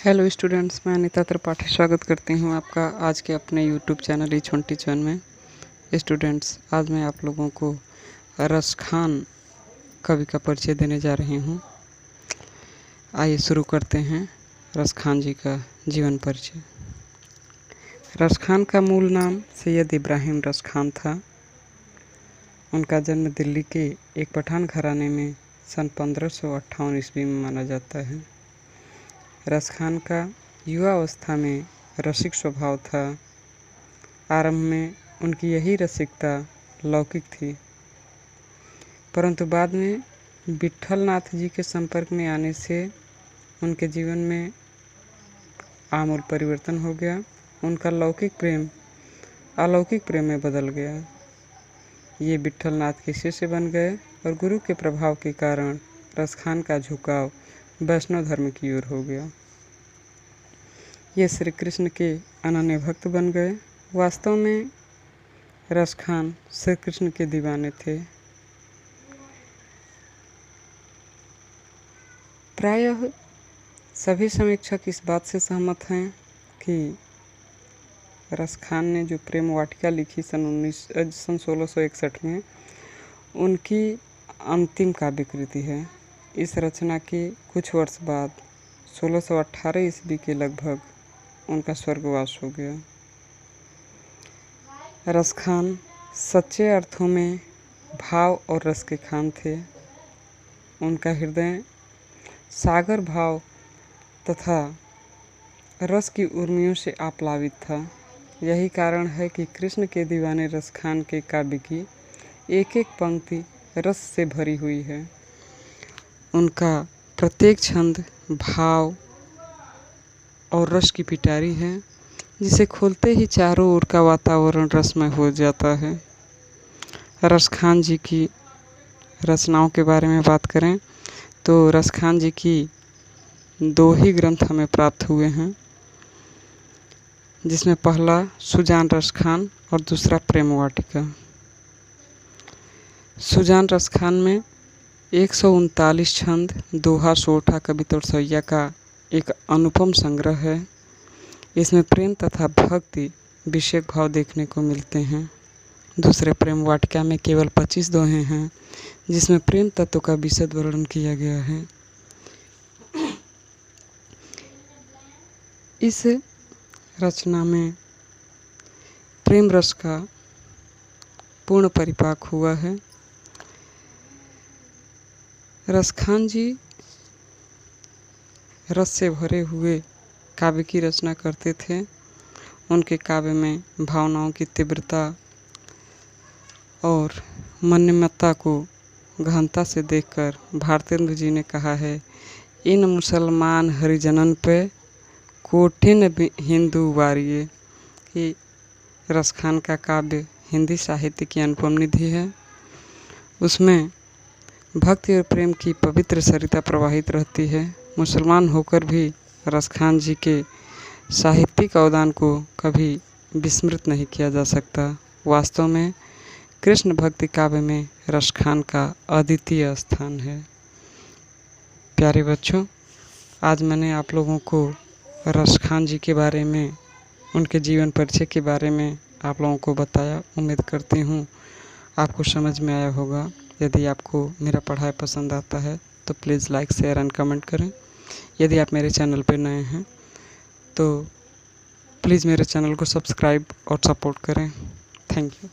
Hello students, मैं अनीता त्रिपाठी स्वागत करती हूँ आपका आज के अपने यूट्यूब चैनल H1T1 में। स्टूडेंट्स, आज मैं आप लोगों को रसखान कवि का परिचय देने जा रही हूँ। आइए शुरू करते हैं रसखान जी का जीवन परिचय। रसखान का मूल नाम सैयद इब्राहिम रसखान था। उनका जन्म दिल्ली के एक पठान घराने में सन 1558 ईस्वी में माना जाता है। रसखान का युवावस्था में रसिक स्वभाव था। आरंभ में उनकी यही रसिकता लौकिक थी, परंतु बाद में विट्ठल नाथ जी के संपर्क में आने से उनके जीवन में आमूल परिवर्तन हो गया। उनका लौकिक प्रेम अलौकिक प्रेम में बदल गया। ये विट्ठल नाथ के शिष्य बन गए और गुरु के प्रभाव के कारण रसखान का झुकाव वैष्णव धर्म की ओर हो गया। ये श्री कृष्ण के अनन्य भक्त बन गए। वास्तव में रसखान श्री कृष्ण के दीवाने थे। प्रायः सभी समीक्षक इस बात से सहमत हैं कि रसखान ने जो प्रेम वाटिका लिखी सन 1661 में, उनकी अंतिम काव्य कृति है। इस रचना के कुछ वर्ष बाद 1618 ईस्वी के लगभग उनका स्वर्गवास हो गया। रसखान सच्चे अर्थों में भाव और रस के खान थे। उनका हृदय सागर भाव तथा रस की उर्मियों से आप्लावित था। यही कारण है कि कृष्ण के दीवाने रसखान के काव्य की एक एक पंक्ति रस से भरी हुई है। उनका प्रत्येक छंद भाव और रस की पिटारी है, जिसे खोलते ही चारों ओर का वातावरण रसमय हो जाता है। रसखान जी की रचनाओं के बारे में बात करें तो रसखान जी की 2 ही ग्रंथ हमें प्राप्त हुए हैं, जिसमें पहला सुजान रसखान और दूसरा प्रेम वाटिका। सुजान रसखान में 139 छंद, दोहा, सोठा, कविता और सैया का एक अनुपम संग्रह है। इसमें प्रेम तथा भक्ति विषयक भाव देखने को मिलते हैं। दूसरे प्रेम वाटिका में केवल 25 दोहे हैं, जिसमें प्रेम तत्व का विशद वर्णन किया गया है। इस रचना में प्रेम रस का पूर्ण परिपाक हुआ है। रसखान जी रस से भरे हुए काव्य की रचना करते थे। उनके काव्य में भावनाओं की तीव्रता और मान्यता को गहनता से देखकर भारतेंदु जी ने कहा है, इन मुसलमान हरिजनन पे कोठिन हिंदू वारिये। कि रसखान का काव्य हिंदी साहित्य की अनुपम निधि है। उसमें भक्ति और प्रेम की पवित्र सरिता प्रवाहित रहती है। मुसलमान होकर भी रसखान जी के साहित्यिक अवदान को कभी विस्मृत नहीं किया जा सकता। वास्तव में कृष्ण भक्ति काव्य में रसखान का अद्वितीय स्थान है। प्यारे बच्चों, आज मैंने आप लोगों को रसखान जी के बारे में, उनके जीवन परिचय के बारे में आप लोगों को बताया। उम्मीद करती हूँ आपको समझ में आया होगा। यदि आपको मेरा पढ़ाई पसंद आता है तो please like, share and comment करें। यदि आप मेरे चैनल पर नए हैं तो प्लीज़ मेरे चैनल को सब्सक्राइब और सपोर्ट करें। Thank you.